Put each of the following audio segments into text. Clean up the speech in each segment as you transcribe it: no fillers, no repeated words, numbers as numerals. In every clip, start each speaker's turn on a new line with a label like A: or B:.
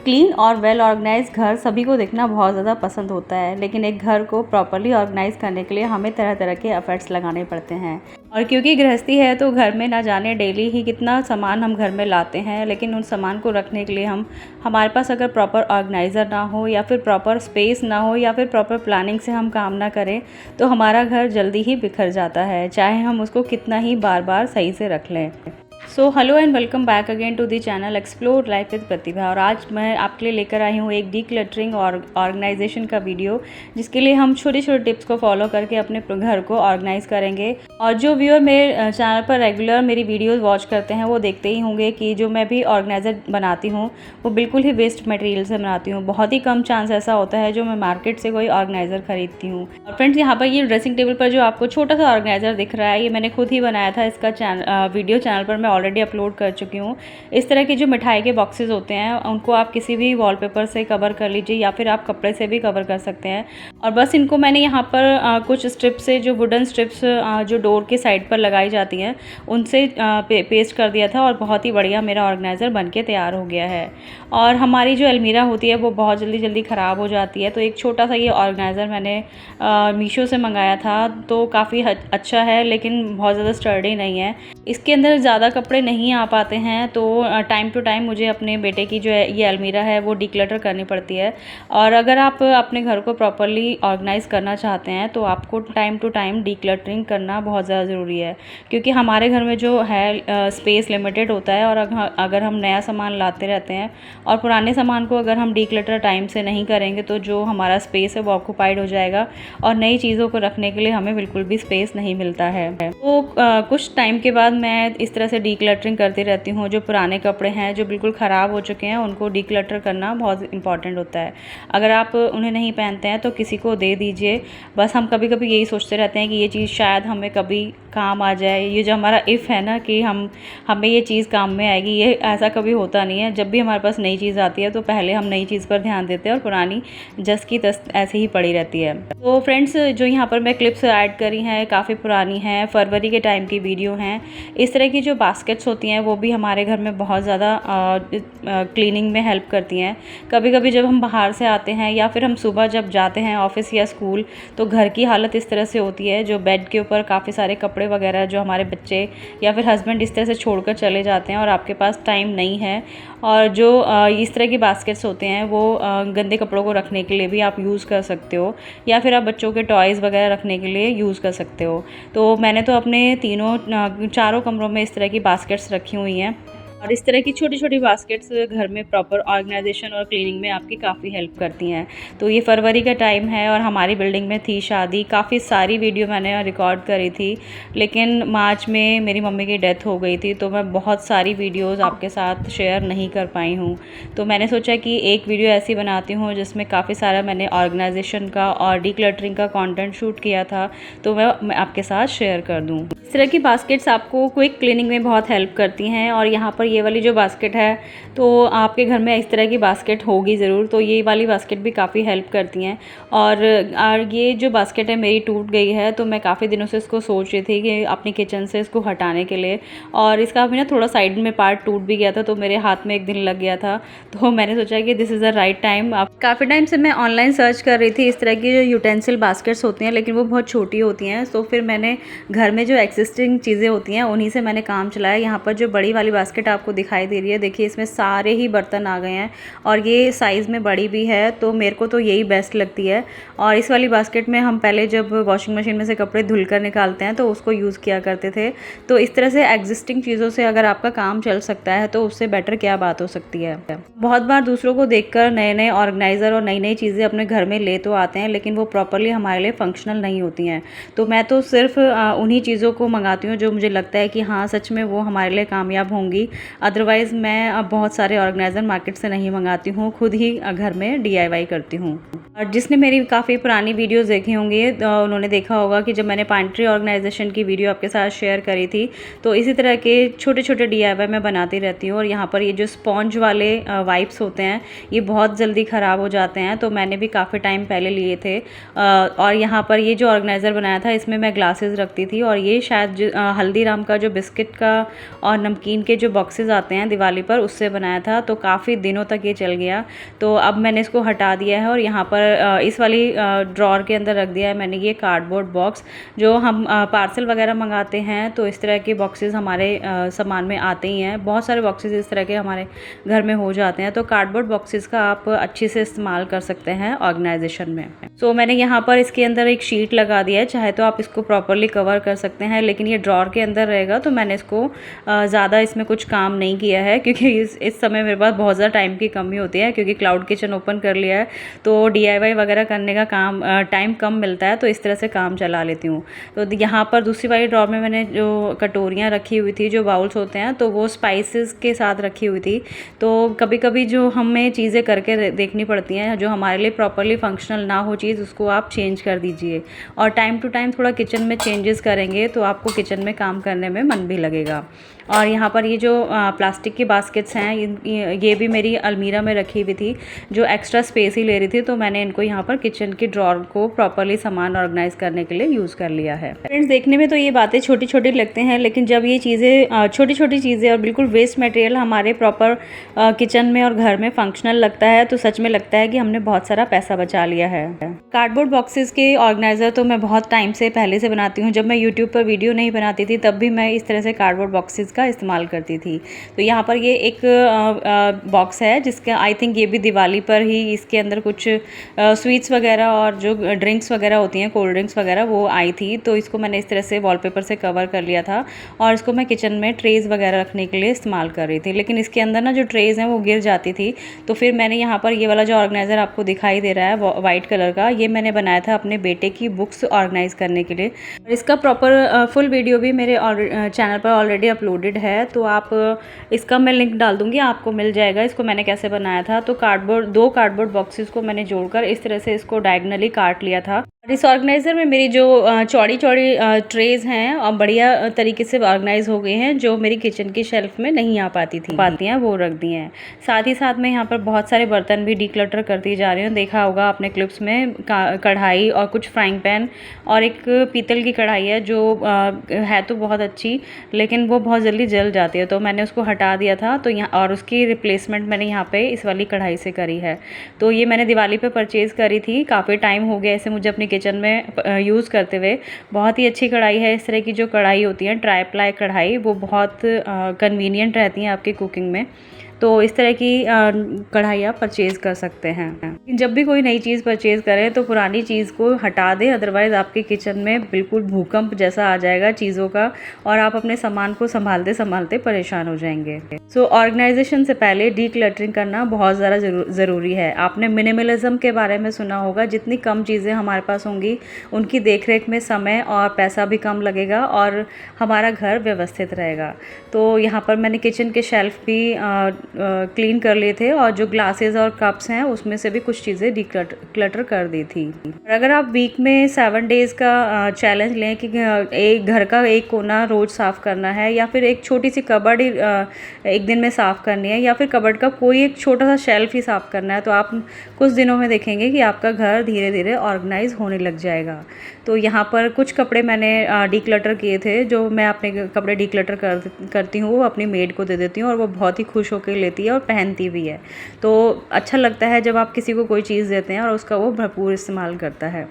A: Clean और well organise घर सभी को देखना बहुत ज़्यादा पसंद होता है, लेकिन एक घर को प्रॉपरली ऑर्गेनाइज करने के लिए हमें तरह तरह के एफर्ट्स लगाने पड़ते हैं। और क्योंकि गृहस्थी है तो घर में ना जाने डेली ही कितना सामान हम घर में लाते हैं, लेकिन उन सामान को रखने के लिए हमारे पास अगर प्रॉपर ऑर्गेनाइज़र ना हो या फिर प्रॉपर स्पेस ना हो या फिर प्रॉपर प्लानिंग से हम काम ना करें तो हमारा घर जल्दी ही बिखर जाता है, चाहे हम उसको कितना ही बार बार सही से रख लें। So hello and welcome back again to the channel explore life with Pratibha. और आज मैं आपके लिए लेकर आई हूँ एक डीक्लटरिंग और ऑर्गेनाइजेशन का वीडियो, जिसके लिए हम छोटे छोटे टिप्स को फॉलो करके अपने घर को ऑर्गेनाइज करेंगे। और जो व्यूअर मेरे चैनल पर रेगुलर मेरी वीडियोस वॉच करते हैं वो देखते ही होंगे कि जो मैं भी ऑर्गेनाइज़र बनाती हूँ वो बिल्कुल ही वेस्ट मटेरियल से बनाती हूँ। बहुत ही कम चांस ऐसा होता है जो मैं मार्केट से कोई ऑर्गेनाइज़र खरीदती हूँ। और फ्रेंड्स, यहाँ पर ये ड्रेसिंग टेबल पर जो आपको छोटा सा ऑर्गेनाइज़र दिख रहा है, ये मैंने खुद ही बनाया था। इसका वीडियो चैनल पर मैं ऑलरेडी अपलोड कर चुकी हूँ। इस तरह के जो मिठाई के बॉक्सेस होते हैं उनको आप किसी भी वॉलपेपर से कवर कर लीजिए या फिर आप कपड़े से भी कवर कर सकते हैं। और बस इनको मैंने यहाँ पर कुछ स्ट्रिप्स से, जो वुडन स्ट्रिप्स जो डोर के साइड पर लगाई जाती हैं, उनसे पेस्ट कर दिया था और बहुत ही बढ़िया मेरा ऑर्गेनाइज़र बनके तैयार हो गया है। और हमारी जो अलमीरा होती है वो बहुत जल्दी ख़राब हो जाती है, तो एक छोटा सा ये ऑर्गेनाइज़र मैंने मीशो से मंगाया था। तो काफ़ी अच्छा है, लेकिन बहुत ज़्यादा स्टर्डी नहीं है। इसके अंदर ज़्यादा कपड़े नहीं आ पाते हैं, तो टाइम टू टाइम मुझे अपने बेटे की जो है ये अलमीरा है वो डिक्लटर करनी पड़ती है। और अगर आप अपने घर को प्रॉपरली ऑर्गेनाइज करना चाहते हैं तो आपको टाइम टू टाइम डिक्लटरिंग करना बहुत ज़्यादा ज़रूरी है, क्योंकि हमारे घर में जो है स्पेस लिमिटेड होता है। और अगर हम नया सामान लाते रहते हैं और पुराने सामान को अगर हम डिक्लटर टाइम से नहीं करेंगे तो जो हमारा स्पेस है वो ऑक्यूपाइड हो जाएगा और नई चीज़ों को रखने के लिए हमें बिल्कुल भी स्पेस नहीं मिलता है। तो कुछ टाइम के बाद मैं इस तरह से डिक्लटरिंग करती रहती हूँ। जो पुराने कपड़े हैं जो बिल्कुल ख़राब हो चुके हैं उनको डिक्लटर करना बहुत इंपॉर्टेंट होता है। अगर आप उन्हें नहीं पहनते हैं तो किसी को दे दीजिए। बस हम कभी कभी यही सोचते रहते हैं कि ये चीज़ शायद हमें कभी काम आ जाए। ये जो हमारा इफ़ है ना कि हमें ये चीज़ काम में आएगी, ये ऐसा कभी होता नहीं है। जब भी हमारे पास नई चीज़ आती है तो पहले हम नई चीज़ पर ध्यान देते हैं और पुरानी जस की तस ऐसे ही पड़ी रहती है। तो फ्रेंड्स, जो यहाँ पर मैं क्लिप्स ऐड करी हैं काफ़ी पुरानी हैं, फरवरी के टाइम की वीडियो हैं। इस तरह की जो बास्केट्स होती हैं वो भी हमारे घर में बहुत ज़्यादा क्लीनिंग में हेल्प करती हैं। कभी कभी जब हम बाहर से आते हैं या फिर हम सुबह जब जाते हैं ऑफिस या स्कूल, तो घर की हालत इस तरह से होती है, जो बेड के ऊपर काफ़ी सारे कपड़े वगैरह जो हमारे बच्चे या फिर हस्बैंड इस तरह से छोड़कर चले जाते हैं और आपके पास टाइम नहीं है। और जो इस तरह की बास्केट्स होते हैं वो गंदे कपड़ों को रखने के लिए भी आप यूज़ कर सकते हो, या फिर आप बच्चों के टॉयज़ वगैरह रखने के लिए यूज़ कर सकते हो। तो मैंने तो अपने चारों कमरों में इस तरह की बास्केट्स रखी हुई हैं। और इस तरह की छोटी छोटी बास्केट्स घर में प्रॉपर ऑर्गेनाइजेशन और क्लीनिंग में आपकी काफ़ी हेल्प करती हैं। तो ये फरवरी का टाइम है और हमारी बिल्डिंग में थी शादी। काफ़ी सारी वीडियो मैंने रिकॉर्ड करी थी, लेकिन मार्च में मेरी मम्मी की डेथ हो गई थी, तो मैं बहुत सारी वीडियोज़ आपके साथ शेयर नहीं कर पाई हूँ। तो मैंने सोचा कि एक वीडियो ऐसी बनाती हूँ जिसमें काफ़ी सारा मैंने ऑर्गेनाइजेशन का और डिक्लटरिंग का कंटेंट शूट किया था, तो मैं आपके साथ शेयर कर दूँ। इस तरह की बास्केट्स आपको क्विक क्लीनिंग में बहुत हेल्प करती हैं। और यहाँ पर ये वाली जो बास्केट है, तो आपके घर में इस तरह की बास्केट होगी ज़रूर, तो ये वाली बास्केट भी काफ़ी हेल्प करती हैं। और ये जो बास्केट है मेरी टूट गई है, तो मैं काफ़ी दिनों से इसको सोच रही थी कि अपनी किचन से इसको हटाने के लिए। और इसका भी ना थोड़ा साइड में पार्ट टूट भी गया था, तो मेरे हाथ में एक दिन लग गया था। तो मैंने सोचा कि this is the right time. काफ़ी टाइम से मैं ऑनलाइन सर्च कर रही थी इस तरह की जो यूटेंसिल बास्केट्स होती हैं, लेकिन वो बहुत छोटी होती हैं। तो फिर मैंने घर में जो एक्सिस्टिंग चीज़ें होती हैं उन्हीं से मैंने काम चलाया। यहाँ पर जो बड़ी वाली बास्केट आपको दिखाई दे रही है, देखिए इसमें सारे ही बर्तन आ गए हैं और ये साइज़ में बड़ी भी है, तो मेरे को तो यही बेस्ट लगती है। और इस वाली बास्केट में हम पहले जब वॉशिंग मशीन में से कपड़े धुल कर निकालते हैं तो उसको यूज़ किया करते थे। तो इस तरह से एग्जिस्टिंग चीज़ों से अगर आपका काम चल सकता है तो उससे बेटर क्या बात हो सकती है। बहुत बार दूसरों को देखकर नए नए ऑर्गेनाइज़र और नई नई चीज़ें अपने घर में ले तो आते हैं, लेकिन वो प्रॉपरली हमारे लिए फंक्शनल नहीं होती हैं। तो मैं तो सिर्फ उन्हीं चीज़ों को मंगाती हूँ जो मुझे लगता है कि हाँ सच में वो हमारे लिए कामयाब होंगी। अदरवाइज़ मैं अब बहुत सारे ऑर्गेनाइज़र मार्केट से नहीं मंगाती हूँ, खुद ही घर में DIY करती हूँ। और जिसने मेरी काफ़ी पुरानी वीडियोस देखी होंगी उन्होंने देखा होगा कि जब मैंने पैंट्री ऑर्गेनाइजेशन की वीडियो आपके साथ शेयर करी थी, तो इसी तरह के छोटे छोटे DIY मैं बनाती रहती हूँ। और यहाँ पर ये जो स्पॉन्ज वाले वाइप्स होते हैं ये बहुत जल्दी ख़राब हो जाते हैं, तो मैंने भी काफ़ी टाइम पहले लिए थे। और यहाँ पर ये जो ऑर्गेनाइज़र बनाया था इसमें मैं ग्लासेस रखती थी, और ये शायद हल्दीराम का जो बिस्किट का और नमकीन के जो बॉक्सेस बॉक्सेस आते हैं दिवाली पर, उससे बनाया था, तो काफ़ी दिनों तक ये चल गया। तो अब मैंने इसको हटा दिया है और यहाँ पर इस वाली ड्रॉर के अंदर रख दिया है मैंने ये कार्डबोर्ड बॉक्स। जो हम पार्सल वगैरह मंगाते हैं तो इस तरह के बॉक्सेस हमारे सामान में आते ही हैं, बहुत सारे बॉक्सेस इस तरह के हमारे घर में हो जाते हैं। तो कार्डबोर्ड बॉक्सेस का आप अच्छे से इस्तेमाल कर सकते हैं ऑर्गेनाइजेशन में। सो मैंने यहाँ पर इसके अंदर एक शीट लगा दिया है, चाहे तो आप इसको प्रॉपरली कवर कर सकते हैं, लेकिन ये ड्रॉर के अंदर रहेगा तो मैंने इसको ज़्यादा इसमें कुछ काम नहीं किया है, क्योंकि इस समय मेरे पास बहुत ज़्यादा टाइम की कमी होती है, क्योंकि क्लाउड किचन ओपन कर लिया है तो DIY वगैरह करने का काम टाइम कम मिलता है, तो इस तरह से काम चला लेती हूँ। तो यहाँ पर दूसरी वाली ड्रॉर में मैंने जो कटोरियाँ रखी हुई थी, जो बाउल्स होते हैं, तो वो स्पाइसेस के साथ रखी हुई थी। तो कभी कभी जो हमें चीज़ें करके देखनी पड़ती हैं, जो हमारे लिए प्रॉपरली फंक्शनल ना हो चीज़, उसको आप चेंज कर दीजिए। और टाइम टू टाइम थोड़ा किचन में चेंजेस करेंगे तो आपको किचन में काम करने में मन भी लगेगा। और यहाँ पर ये जो प्लास्टिक की बास्केट्स हैं, ये भी मेरी अलमीरा में रखी हुई थी, जो एक्स्ट्रा स्पेस ही ले रही थी, तो मैंने इनको यहाँ पर किचन की ड्रॉर को प्रॉपरली सामान ऑर्गेनाइज करने के लिए यूज़ कर लिया है। फ्रेंड्स, देखने में तो ये बातें छोटी छोटी लगते हैं, लेकिन जब ये चीज़ें छोटी छोटी चीज़ें और बिल्कुल वेस्ट मटेरियल हमारे प्रॉपर किचन में और घर में फंक्शनल लगता है, तो सच में लगता है कि हमने बहुत सारा पैसा बचा लिया है। कार्डबोर्ड बॉक्सेस के ऑर्गेनाइज़र तो मैं बहुत टाइम से पहले से बनाती हूँ। जब मैं यूट्यूब पर वीडियो नहीं बनाती थी तब भी मैं इस तरह से कार्डबोर्ड बॉक्सेस का इस्तेमाल करती थी। तो यहाँ पर ये एक बॉक्स है जिसका आई थिंक ये भी दिवाली पर ही इसके अंदर कुछ स्वीट्स वगैरह और जो ड्रिंक्स वगैरह होती हैं, कोल्ड ड्रिंक्स वगैरह, वो आई थी। तो इसको मैंने इस तरह से वॉलपेपर से कवर कर लिया था और इसको मैं किचन में ट्रेज़ वगैरह रखने के लिए इस्तेमाल कर रही थी, लेकिन इसके अंदर ना जो ट्रेज़ हैं वो गिर जाती थी। तो फिर मैंने यहाँ पर ये वाला जो ऑर्गेनाइज़र आपको दिखाई दे रहा है वाइट कलर का, ये मैंने बनाया था अपने बेटे की बुक्स ऑर्गेनाइज करने के लिए। इसका प्रॉपर फुल वीडियो भी मेरे चैनल पर ऑलरेडी अपलोडेड है, तो आप इसका मैं लिंक डाल दूंगी, आपको मिल जाएगा इसको मैंने कैसे बनाया था। तो दो कार्डबोर्ड बॉक्सेस को मैंने जोड़कर इस तरह से इसको डायगनली काट लिया था। इस ऑर्गेनाइज़र में मेरी जो चौड़ी चौड़ी ट्रेज़ हैं और बढ़िया तरीके से ऑर्गेनाइज हो गए हैं, जो मेरी किचन की शेल्फ में नहीं आ पाती हैं, वो रख दी हैं। साथ ही साथ मैं यहाँ पर बहुत सारे बर्तन भी डीक्लटर करती जा रही हूँ। देखा होगा आपने क्लिप्स में, कढ़ाई और कुछ फ्राइंग पैन और एक पीतल की कढ़ाई है जो है तो बहुत अच्छी, लेकिन वो बहुत जल्दी जल जाती है, तो मैंने उसको हटा दिया था। तो यहाँ और उसकी रिप्लेसमेंट मैंने यहाँ पे इस वाली कढ़ाई से करी है। तो ये मैंने दिवाली पे परचेज़ करी थी, काफ़ी टाइम हो गया ऐसे मुझे अपनी किचन में यूज़ करते हुए। बहुत ही अच्छी कढ़ाई है। इस तरह की जो कढ़ाई होती है ट्राई प्लाई कढ़ाई, वो बहुत कन्वीनियंट रहती हैं आपकी कुकिंग में। तो इस तरह की कढ़ाई आप परचेज़ कर सकते हैं। जब भी कोई नई चीज़ परचेज़ करें तो पुरानी चीज़ को हटा दें, अदरवाइज़ आपके किचन में बिल्कुल भूकंप जैसा आ जाएगा चीज़ों का और आप अपने सामान को संभालते संभालते परेशान हो जाएंगे। सो ऑर्गेनाइजेशन से पहले डीक्लटरिंग करना बहुत ज़्यादा ज़रूरी है। आपने मिनिमलिज्म के बारे में सुना होगा, जितनी कम चीज़ें हमारे पास होंगी उनकी देखरेख में समय और पैसा भी कम लगेगा और हमारा घर व्यवस्थित रहेगा। तो यहाँ पर मैंने किचन के शेल्फ भी क्लीन कर लिए थे और जो ग्लासेस और कप्स हैं उसमें से भी कुछ चीज़ें क्लटर कर दी थी। अगर आप वीक में 7 डेज़ का चैलेंज लें कि एक घर का एक कोना रोज़ साफ़ करना है, या फिर एक छोटी सी कबर्ड एक दिन में साफ़ करनी है, या फिर कबर्ड का कोई एक छोटा सा शेल्फ ही साफ़ करना है, तो आप कुछ दिनों में देखेंगे कि आपका घर धीरे धीरे ऑर्गेनाइज होने लग जाएगा। तो यहाँ पर कुछ कपड़े मैंने डीक्लटर किए थे, जो मैं अपने कपड़े डीक्लटर करती हूँ वो अपनी मेड को दे देती हूँ और वो बहुत ही खुश होकर लेती है और पहनती भी है। तो अच्छा लगता है जब आप किसी को कोई चीज़ देते हैं और उसका वो भरपूर इस्तेमाल करता है।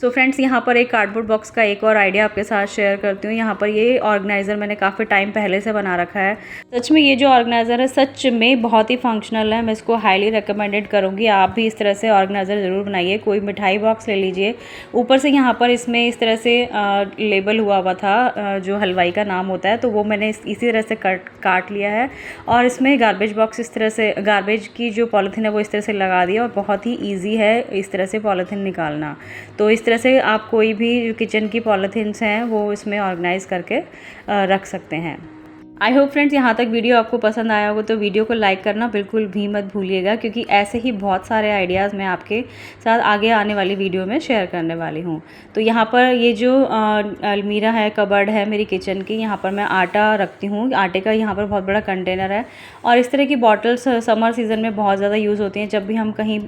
A: सो फ्रेंड्स, यहाँ पर एक कार्डबोर्ड बॉक्स का एक और आइडिया आपके साथ शेयर करती हूँ। यहाँ पर ये ऑर्गेनाइज़र मैंने काफ़ी टाइम पहले से बना रखा है। सच में ये जो ऑर्गेनाइज़र है सच में बहुत ही फंक्शनल है, मैं इसको हाईली रिकमेंडेड करूँगी। आप भी इस तरह से ऑर्गेनाइज़र ज़रूर बनाइए। कोई मिठाई बॉक्स ले लीजिए, ऊपर से यहाँ पर इसमें इस तरह से लेबल हुआ था जो हलवाई का नाम होता है, तो वो मैंने इसी तरह से काट लिया है। और इसमें गार्बेज बॉक्स इस तरह से, गार्बेज की जो पॉलीथीन है वो इस तरह से लगा दिया और बहुत ही ईजी है इस तरह से पॉलीथीन निकालना। तो इस तरह से आप कोई भी किचन की पॉलीथीन्स हैं वो इसमें ऑर्गेनाइज करके रख सकते हैं। आई होप फ्रेंड्स यहाँ तक वीडियो आपको पसंद आया होगा, तो वीडियो को लाइक करना बिल्कुल भी मत भूलिएगा, क्योंकि ऐसे ही बहुत सारे आइडियाज़ मैं आपके साथ आगे आने वाली वीडियो में शेयर करने वाली हूँ। तो यहाँ पर ये जो अलमीरा है, कबर्ड है मेरी किचन की, यहाँ पर मैं आटा रखती हूँ। आटे का यहाँ पर बहुत बड़ा कंटेनर है और इस तरह की बॉटल्स समर सीज़न में बहुत ज़्यादा यूज़ होती हैं। जब भी हम कहीं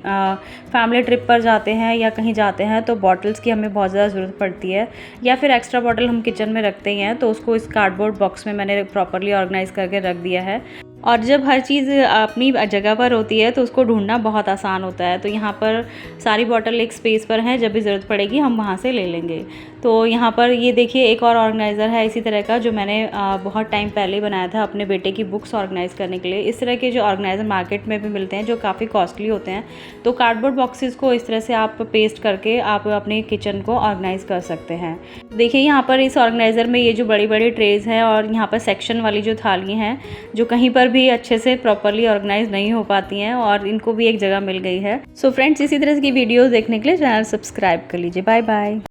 A: फैमिली ट्रिप पर जाते हैं या कहीं जाते हैं तो बॉटल्स की हमें बहुत ज़्यादा ज़रूरत पड़ती है, या फिर एक्स्ट्रा बॉटल हम किचन में रखते ही हैं, तो उसको इस कार्डबोर्ड बॉक्स में मैंने प्रॉपर प्रॉपरली ऑर्गेनाइज़ करके रख दिया है। और जब हर चीज़ अपनी जगह पर होती है तो उसको ढूंढना बहुत आसान होता है। तो यहाँ पर सारी बॉटल एक स्पेस पर हैं, जब भी ज़रूरत पड़ेगी हम वहाँ से ले लेंगे। तो यहाँ पर ये देखिए एक और ऑर्गेनाइज़र है इसी तरह का, जो मैंने बहुत टाइम पहले बनाया था अपने बेटे की बुक्स ऑर्गेनाइज़ करने के लिए। इस तरह के जो ऑर्गेनाइज़र मार्केट में भी मिलते हैं जो काफ़ी कॉस्टली होते हैं। तो कार्डबोर्ड बॉक्सेस को इस तरह से आप पेस्ट करके आप अपने किचन को ऑर्गेनाइज़ कर सकते हैं। देखिए यहाँ पर इस ऑर्गेनाइज़र में ये जो बड़ी बड़ी ट्रेज़ हैं और यहाँ पर सेक्शन वाली जो थाली हैं जो कहीं पर भी अच्छे से प्रॉपरली ऑर्गेनाइज नहीं हो पाती हैं, और इनको भी एक जगह मिल गई है। सो फ्रेंड्स, इसी तरह की वीडियोस देखने के लिए चैनल सब्सक्राइब कर लीजिए। Bye bye.